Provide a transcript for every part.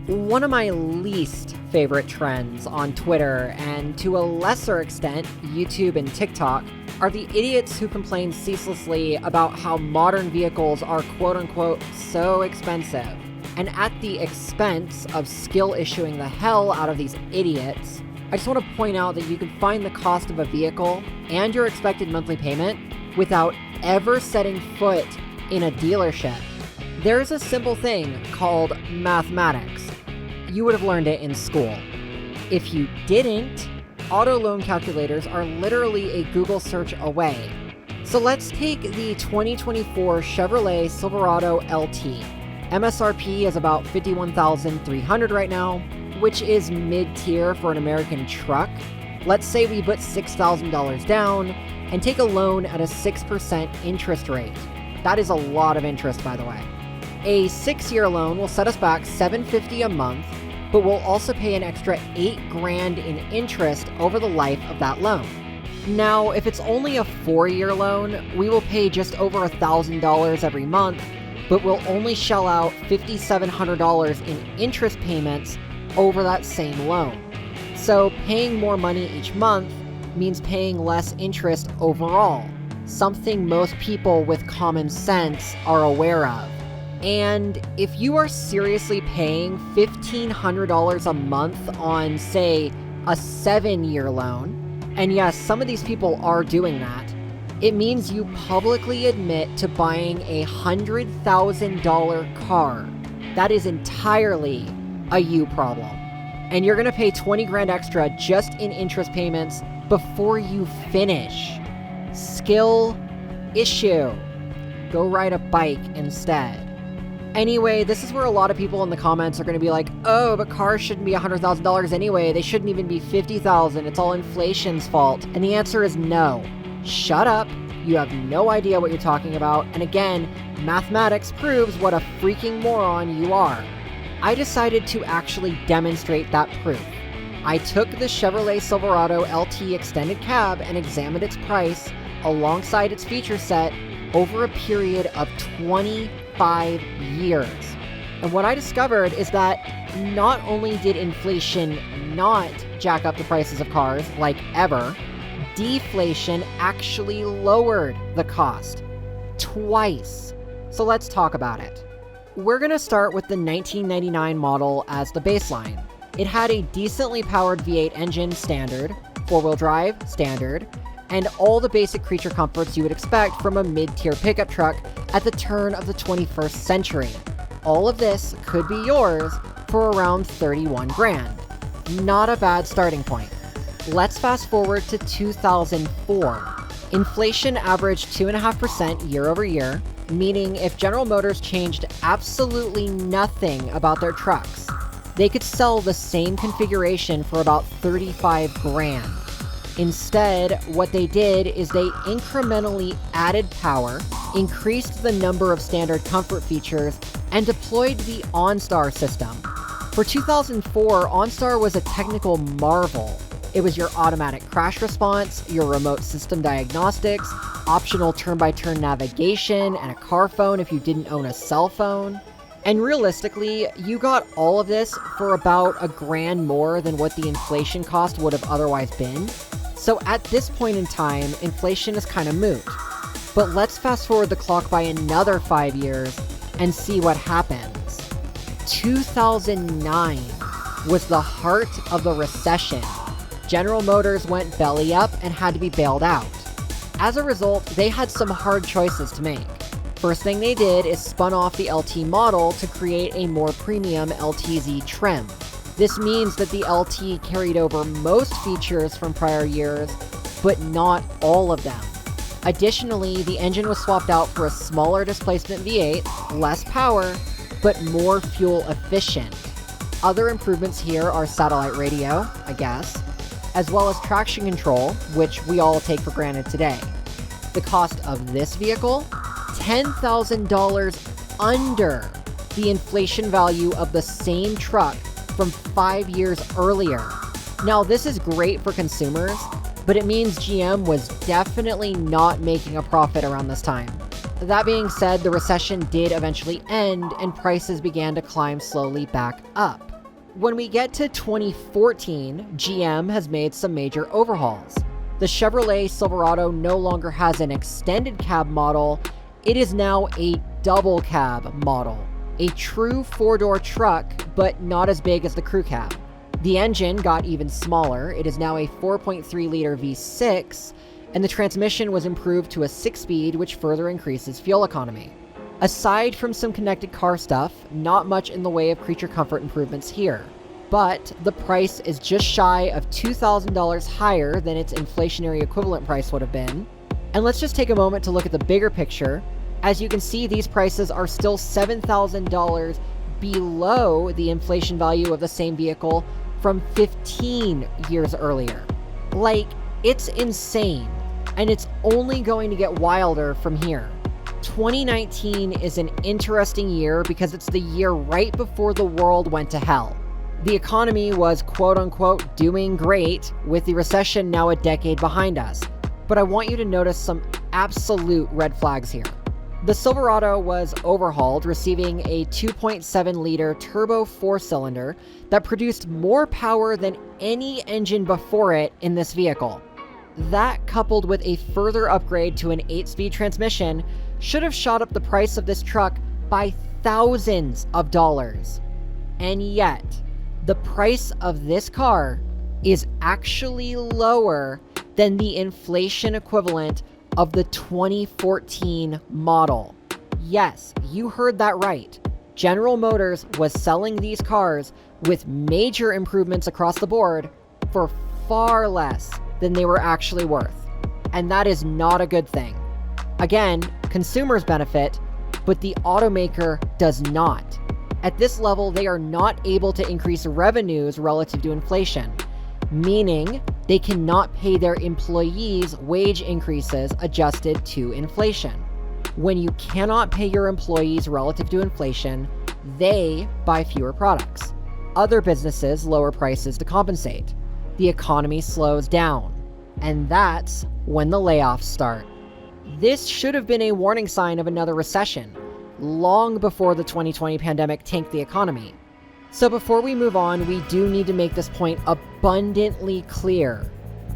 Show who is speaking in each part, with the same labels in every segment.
Speaker 1: One of my least favorite trends on Twitter, and to a lesser extent, YouTube and TikTok, are the idiots who complain ceaselessly about how modern vehicles are quote-unquote so expensive. And at the expense of skill issuing the hell out of these idiots, I just want to point out that you can find the cost of a vehicle and your expected monthly payment without ever setting foot in a dealership. There's a simple thing called mathematics. You would have learned it in school. If you didn't, auto loan calculators are literally a Google search away. So let's take the 2024 Chevrolet SIlverado LT. MSRP is about $51,300 right now, which is mid-tier for an American truck. Let's say we put $6,000 down and take a loan at a 6% interest rate. That is a lot of interest, by the way. A 6-year loan will set us back $750 a month, but we'll also pay an extra $8,000 in interest over the life of that loan. Now, if it's only a 4-year loan, we will pay just over $1,000 every month, but we'll only shell out $5,700 in interest payments over that same loan. So paying more money each month means paying less interest overall, something most people with common sense are aware of. And if you are seriously paying $1,500 a month on, say, a 7-year loan, and yes, some of these people are doing that, it means you publicly admit to buying a $100,000 car. That is entirely a you problem. And you're gonna pay $20,000 extra just in interest payments before you finish. Skill issue. Go ride a bike instead. Anyway, this is where a lot of people in the comments are going to be like, oh, but cars shouldn't be $100,000 anyway. They shouldn't even be $50,000. It's all inflation's fault. And the answer is no. Shut up. You have no idea what you're talking about. And again, mathematics proves what a freaking moron you are. I decided to actually demonstrate that proof. I took the Chevrolet SIlverado LT extended cab and examined its price alongside its feature set over a period of 25 years. And what I discovered is that not only did inflation not jack up the prices of cars like ever, deflation actually lowered the cost twice. So let's talk about it. We're gonna start with the 1999 model as the baseline. It had a decently powered V8 engine standard, 4-wheel drive standard, and all the basic creature comforts you would expect from a mid-tier pickup truck at the turn of the 21st century. All of this could be yours for around $31,000. Not a bad starting point. Let's fast forward to 2004. Inflation averaged 2.5% year over year, meaning if General Motors changed absolutely nothing about their trucks, they could sell the same configuration for about $35,000. Instead, what they did is they incrementally added power, increased the number of standard comfort features, and deployed the OnStar system. For 2004, OnStar was a technical marvel. It was your automatic crash response, your remote system diagnostics, optional turn-by-turn navigation, and a car phone if you didn't own a cell phone. And realistically, you got all of this for about $1,000 more than what the inflation cost would have otherwise been. So at this point in time, inflation is kind of moot. But let's fast forward the clock by another 5 years and see what happens. 2009 was the heart of the recession. General Motors went belly up and had to be bailed out. As a result, they had some hard choices to make. First thing they did is spun off the LT model to create a more premium LTZ trim. This means that the LT carried over most features from prior years, but not all of them. Additionally, the engine was swapped out for a smaller displacement V8, less power, but more fuel efficient. Other improvements here are satellite radio, I guess, as well as traction control, which we all take for granted today. The cost of this vehicle? $10,000 under the inflation value of the same truck from 5 years earlier. Now, this is great for consumers, but it means GM was definitely not making a profit around this time. That being said, the recession did eventually end and prices began to climb slowly back up. When we get to 2014, GM has made some major overhauls. The Chevrolet Silverado no longer has an extended cab model, it is now a double cab model. A true four-door truck, but not as big as the crew cab. The engine got even smaller, it is now a 4.3-liter V6, and the transmission was improved to a 6-speed, which further increases fuel economy. Aside from some connected car stuff, not much in the way of creature comfort improvements here. But the price is just shy of $2,000 higher than its inflationary equivalent price would have been. And let's just take a moment to look at the bigger picture. As you can see, these prices are still $7,000 below the inflation value of the same vehicle from 15 years earlier. Like, it's insane, and it's only going to get wilder from here. 2019 is an interesting year because it's the year right before the world went to hell. The economy was quote-unquote doing great, with the recession now a decade behind us. But I want you to notice some absolute red flags here. The Silverado was overhauled, receiving a 2.7-liter turbo 4-cylinder that produced more power than any engine before it in this vehicle. That, coupled with a further upgrade to an 8-speed transmission, should have shot up the price of this truck by thousands of dollars. And yet, the price of this car is actually lower than the inflation equivalent of the 2014 model. Yes, you heard that right. General Motors was selling these cars with major improvements across the board for far less than they were actually worth. And that is not a good thing. Again, consumers benefit, but the automaker does not. At this level, they are not able to increase revenues relative to inflation, meaning they cannot pay their employees wage increases adjusted to inflation. When you cannot pay your employees relative to inflation, they buy fewer products. Other businesses lower prices to compensate. The economy slows down, and that's when the layoffs start. This should have been a warning sign of another recession, long before the 2020 pandemic tanked the economy. So before we move on, we do need to make this point abundantly clear.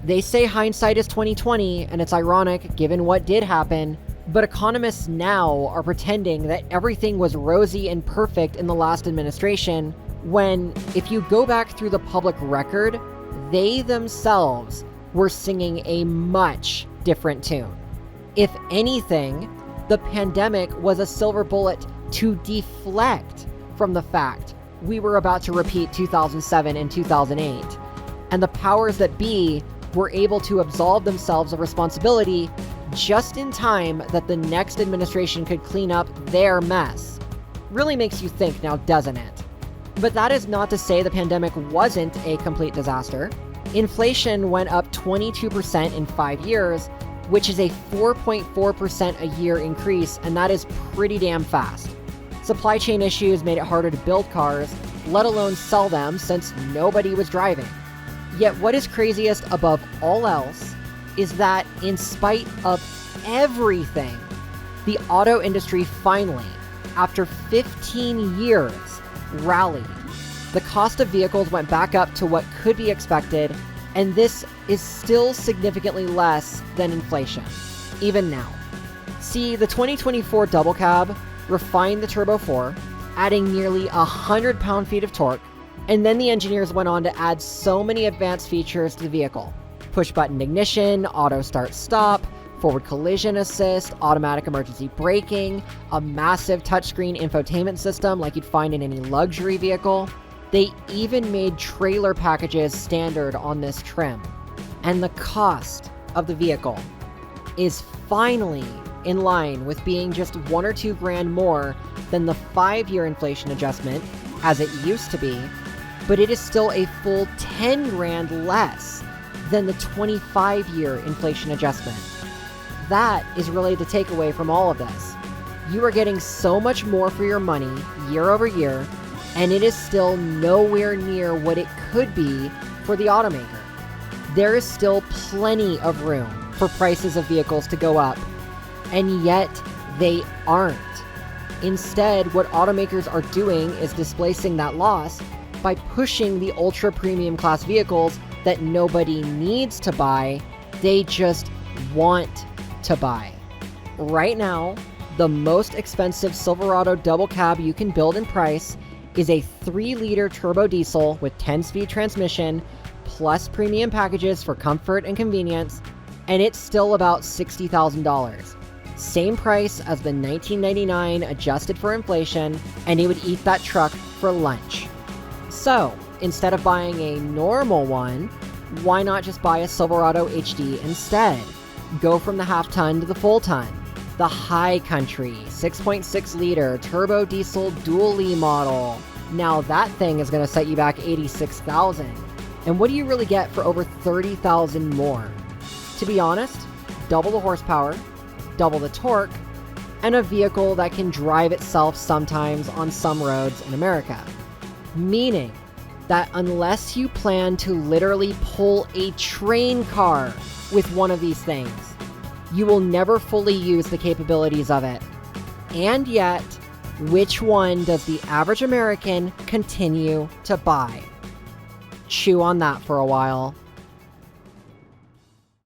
Speaker 1: They say hindsight is 2020, and it's ironic given what did happen, but economists now are pretending that everything was rosy and perfect in the last administration, when, if you go back through the public record, they themselves were singing a much different tune. If anything, the pandemic was a silver bullet to deflect from the fact we were about to repeat 2007 and 2008, and the powers that be were able to absolve themselves of responsibility just in time that the next administration could clean up their mess. Really makes you think now, doesn't it? But that is not to say the pandemic wasn't a complete disaster. Inflation went up 22% in 5 years, which is a 4.4% a year increase, and that is pretty damn fast. Supply chain issues made it harder to build cars, let alone sell them, since nobody was driving. Yet what is craziest above all else is that in spite of everything, the auto industry finally, after 15 years, rallied. The cost of vehicles went back up to what could be expected, and this is still significantly less than inflation, even now. See, the 2024 double cab refined the Turbo 4, adding nearly 100 pound-feet of torque, and then the engineers went on to add so many advanced features to the vehicle. Push-button ignition, auto start-stop, forward collision assist, automatic emergency braking, a massive touchscreen infotainment system like you'd find in any luxury vehicle. They even made trailer packages standard on this trim. And the cost of the vehicle is finally in line with being just $1 or $2 grand more than the 5-year inflation adjustment, as it used to be, but it is still a full 10 grand less than the 25-year inflation adjustment. That is really the takeaway from all of this. You are getting so much more for your money year over year, and it is still nowhere near what it could be for the automaker. There is still plenty of room for prices of vehicles to go up, and yet they aren't. Instead, what automakers are doing is displacing that loss by pushing the ultra premium class vehicles that nobody needs to buy, they just want to buy. Right now, the most expensive Silverado double cab you can build and price is a 3-liter turbo diesel with 10-speed transmission, plus premium packages for comfort and convenience, and it's still about $60,000. Same price as the 1999 adjusted for inflation, and you would eat that truck for lunch. So, instead of buying a normal one, why not just buy a Silverado HD instead? Go from the half-ton to the full-ton. The High Country 6.6-liter turbo diesel dually model. Now that thing is going to set you back $86,000. And what do you really get for over $30,000 more? To be honest, double the horsepower, double the torque, and a vehicle that can drive itself sometimes on some roads in America. Meaning that unless you plan to literally pull a train car with one of these things, you will never fully use the capabilities of it. And yet, which one does the average American continue to buy? Chew on that for a while.